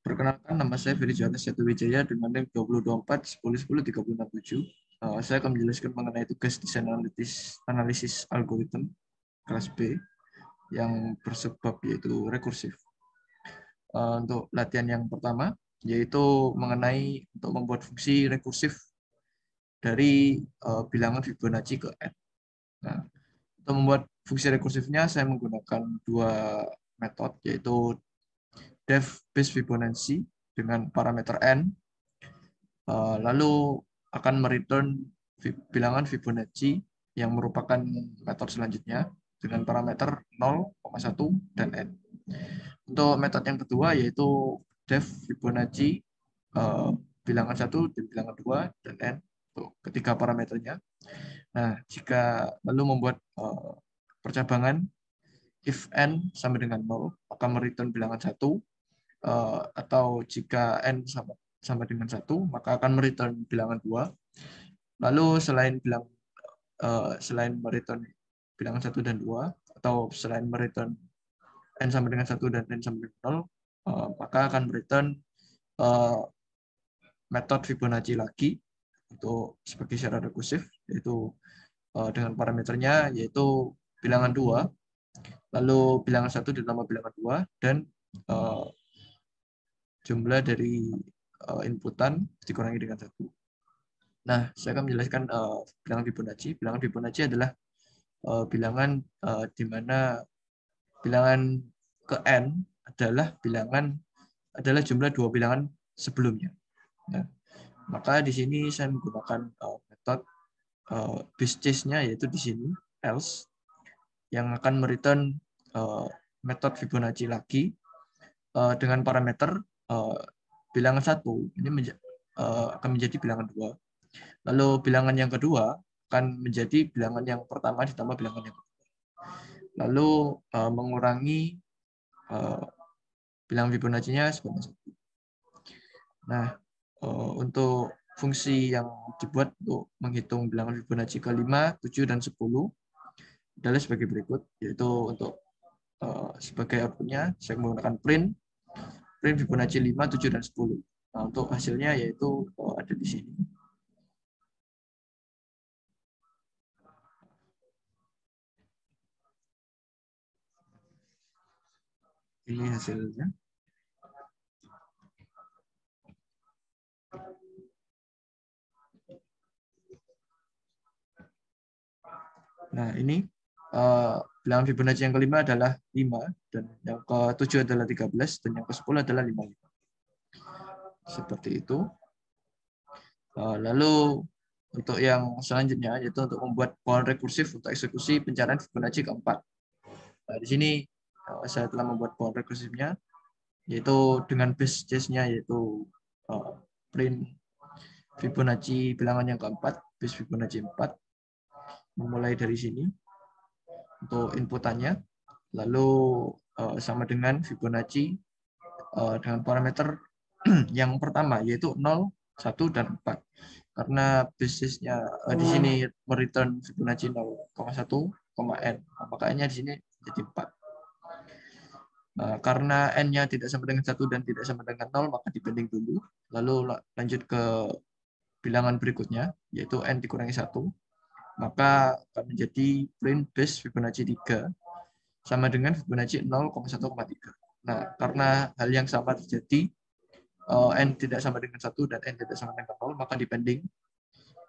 Perkenalkan, nama saya Ferry Johannes Wijaya dengan NIM 2024-10-10-367. Saya akan menjelaskan mengenai tugas desain analisis algoritma kelas B yang bersebab yaitu rekursif. Untuk latihan yang pertama, yaitu mengenai untuk membuat fungsi rekursif dari bilangan Fibonacci ke N. Nah, untuk membuat fungsi rekursifnya, saya menggunakan dua metode, yaitu def base Fibonacci dengan parameter N, lalu akan mereturn bilangan Fibonacci yang merupakan metode selanjutnya dengan parameter 0,1 dan N. Untuk metode yang kedua yaitu def Fibonacci bilangan 1 dan bilangan 2 dan N untuk ketiga parameternya. Nah, jika lalu membuat percabangan if N sama dengan 0, maka mereturn bilangan 1, atau jika N sama dengan 1, maka akan mereturn bilangan 2. Lalu selain mereturn bilangan 1 dan 2, atau selain mereturn N sama dengan 1 dan N sama dengan 0, maka akan mereturn metode Fibonacci lagi untuk sebagai syarat rekursif, yaitu dengan parameternya yaitu bilangan 2, lalu bilangan 1 ditambah bilangan 2, dan jumlah dari inputan dikurangi dengan 1. Nah, saya akan menjelaskan bilangan Fibonacci. Bilangan Fibonacci adalah bilangan di mana bilangan ke N adalah jumlah dua bilangan sebelumnya. Nah, maka di sini saya menggunakan metode base case-nya, yaitu di sini else, yang akan mereturn metode Fibonacci lagi dengan parameter bilangan 1 ini akan menjadi bilangan 2. Lalu bilangan yang kedua akan menjadi bilangan yang pertama ditambah bilangan yang kedua. Lalu mengurangi bilangan Fibonacci-nya sebanyak 1. Nah, untuk fungsi yang dibuat untuk menghitung bilangan Fibonacci ke 5, 7, dan 10 adalah sebagai berikut, yaitu untuk sebagai outputnya saya menggunakan print Fibonacci 5, 7, dan 10. Nah, untuk hasilnya yaitu ada di sini. Ini hasilnya. Nah, ini bilangan Fibonacci yang kelima adalah 5, dan yang ke-7 adalah 13, dan yang ke-10 adalah 55. Seperti itu. Lalu untuk yang selanjutnya yaitu untuk membuat pola rekursif untuk eksekusi pencarian Fibonacci keempat. Nah, di sini saya telah membuat pola rekursifnya, yaitu dengan base case-nya yaitu print Fibonacci bilangan yang keempat, base Fibonacci 4. Memulai dari sini untuk inputannya, lalu sama dengan Fibonacci dengan parameter yang pertama yaitu 0, 1, dan 4. Karena basisnya di sini mereturn Fibonacci 0,1, N, makanya di sini jadi 4. Karena N-nya tidak sama dengan 1 dan tidak sama dengan 0, maka dibanding dulu. Lalu lanjut ke bilangan berikutnya, yaitu N dikurangi 1. Maka akan menjadi print base Fibonacci 3 sama dengan Fibonacci 0,1,3. Nah, karena hal yang sama terjadi, N tidak sama dengan 1 dan N tidak sama dengan 0, maka dibanding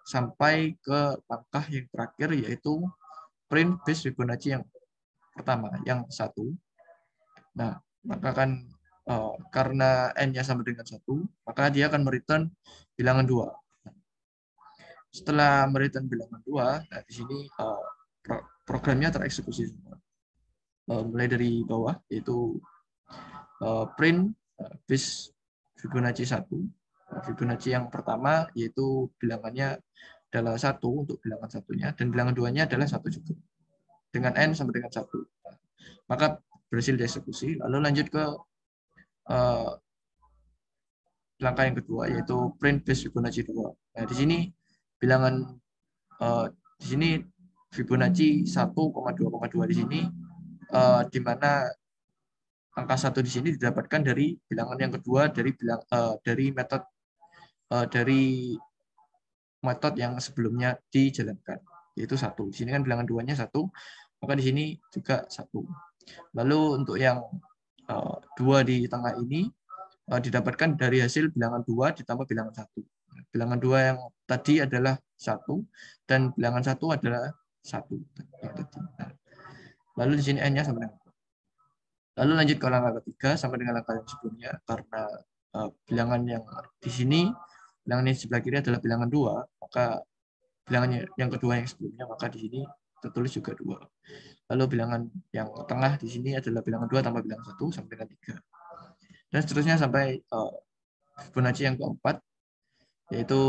sampai ke langkah yang terakhir, yaitu print base Fibonacci yang pertama, yang 1. Nah, maka kan karena N-nya sama dengan 1, maka dia akan mereturn bilangan 2. Setelah mereturn bilangan 2, nah di sini programnya tereksekusi semua. Mulai dari bawah, yaitu print base Fibonacci 1. Fibonacci yang pertama yaitu bilangannya adalah 1 untuk bilangan satunya, dan bilangan 2-nya adalah 1 juga. Dengan N sama dengan 1. Maka berhasil dieksekusi. Lalu lanjut ke langkah yang kedua, yaitu print base Fibonacci 2. Nah, di sini bilangan di sini Fibonacci 1,2,2 di sini di mana angka 1 di sini didapatkan dari bilangan yang kedua dari metode yang sebelumnya dijalankan, yaitu 1. Di sini kan bilangan 2-nya 1, maka di sini juga 1. Lalu untuk yang 2 di tengah ini didapatkan dari hasil bilangan 2 ditambah bilangan 1. Bilangan 2 yang tadi adalah 1 dan bilangan 1 adalah 1. Nah, lalu di sini N-nya sama dengan 2. Lalu lanjut ke langkah ketiga sama dengan langkah yang sebelumnya, karena bilangan yang di sini, bilangan yang sebelah kiri adalah bilangan 2, maka bilangan yang kedua yang sebelumnya, maka di sini tertulis juga 2. Lalu bilangan yang tengah di sini adalah bilangan 2 tambah bilangan 1 sama dengan 3. Dan seterusnya sampai Fibonacci yang keempat, yaitu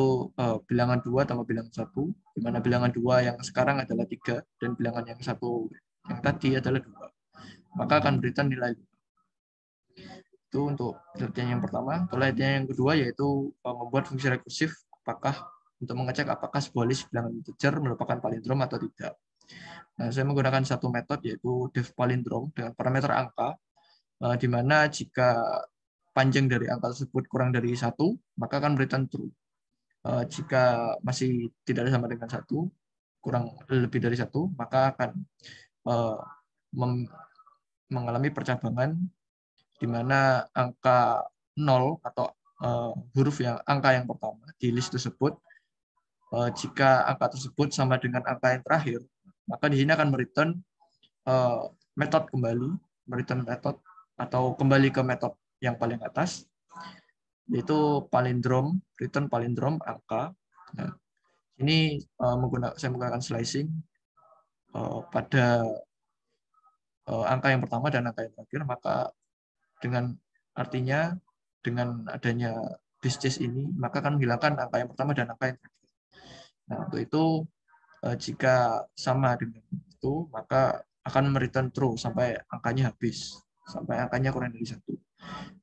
bilangan 2 tambah bilangan 1, di mana bilangan 2 yang sekarang adalah 3, dan bilangan yang 1 yang tadi adalah 2. Maka akan berikan nilai 5. Itu untuk penelitian yang pertama. Penelitian yang kedua yaitu membuat fungsi rekursif untuk mengecek apakah sebuah list bilangan integer merupakan palindrom atau tidak. Nah, saya menggunakan satu metode yaitu def palindrom dengan parameter angka, di mana jika panjang dari angka tersebut kurang dari 1, maka akan berikan true. Jika masih tidak sama dengan 1, kurang lebih dari 1, maka akan mengalami percabangan di mana angka 0 atau angka yang pertama di list tersebut, jika angka tersebut sama dengan angka yang terakhir, maka di sini akan mereturn metode atau kembali ke metode yang paling atas, yaitu return palindrom angka. Nah, ini saya menggunakan slicing pada angka yang pertama dan angka yang terakhir, maka artinya dengan adanya base case ini, maka akan menghilangkan angka yang pertama dan angka yang terakhir. Nah, untuk itu jika sama dengan itu, maka akan mereturn true sampai angkanya habis, sampai angkanya kurang dari 1.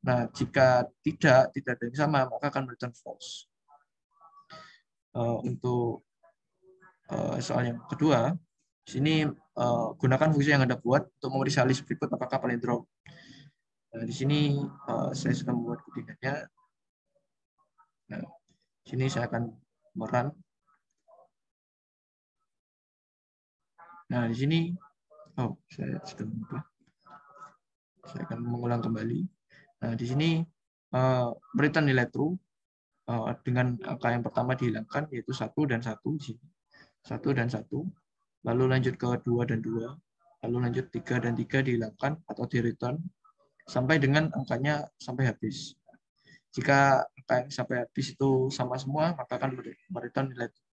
Nah, jika tidak ada yang sama, maka akan mereturn false. Untuk soal yang kedua, di sini gunakan fungsi yang Anda buat untuk memeriksa list berikut apakah palindrom. Nah, di sini saya sudah membuat codingannya. Nah, di sini saya akan merun. Nah, di sini saya sudah lupa. Saya akan mengulang kembali. Nah, di sini berikan nilai true dengan angka yang pertama dihilangkan, yaitu 1 dan 1 di sini. 1 dan 1. Lalu lanjut ke 2 dan 2. Lalu lanjut 3 dan 3 dihilangkan atau di return sampai dengan angkanya sampai habis. Jika angka yang sampai habis itu sama semua, maka akan mereturn nilai true.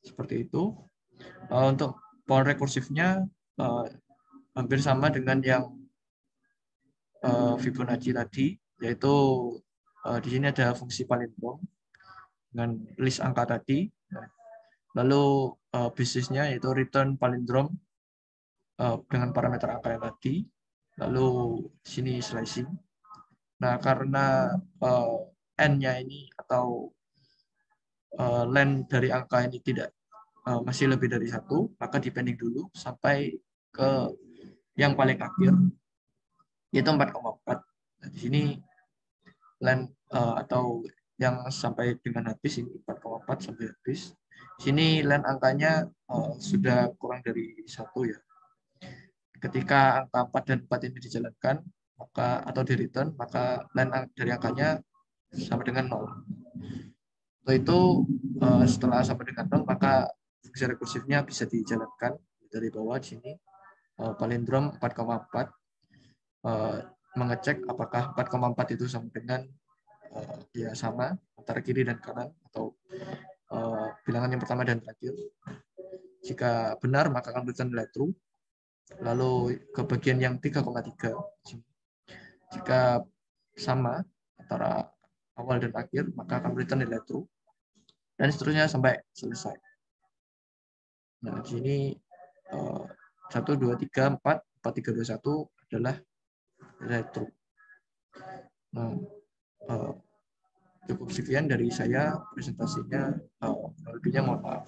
Seperti itu. Untuk power rekursifnya hampir sama dengan yang Fibonacci tadi, yaitu di sini ada fungsi palindrom dengan list angka tadi. Lalu basisnya yaitu return palindrom dengan parameter angka yang tadi. Lalu di sini slicing. Nah, karena n-nya ini atau length dari angka ini masih lebih dari 1, maka dipending dulu sampai ke yang paling akhir, yaitu 4,4. Nah, di sini length atau yang sampai dengan habis ini 4,4 sampai habis. Sini length angkanya sudah kurang dari 1 ya. Ketika angka 4 dan 4 ini dijalankan atau di return, maka length dari angkanya sama dengan 0. Untuk itu setelah sama dengan 0, maka fungsi rekursifnya bisa dijalankan dari bawah di sini. Palindrom 4,4 mengecek apakah 4,4 itu sama dengan ya sama antara kiri dan kanan atau bilangan yang pertama dan terakhir. Jika benar, maka akan berikan nilai true. Lalu ke bagian yang 3,3. Jika sama antara awal dan akhir, maka akan berikan nilai true. Dan seterusnya sampai selesai. Nah, di sini 1, 2, 3, 4, 4, 3, 2, 1 adalah nilai true. Nah, cukup sekian dari saya presentasinya. Lebihnya mohon maaf.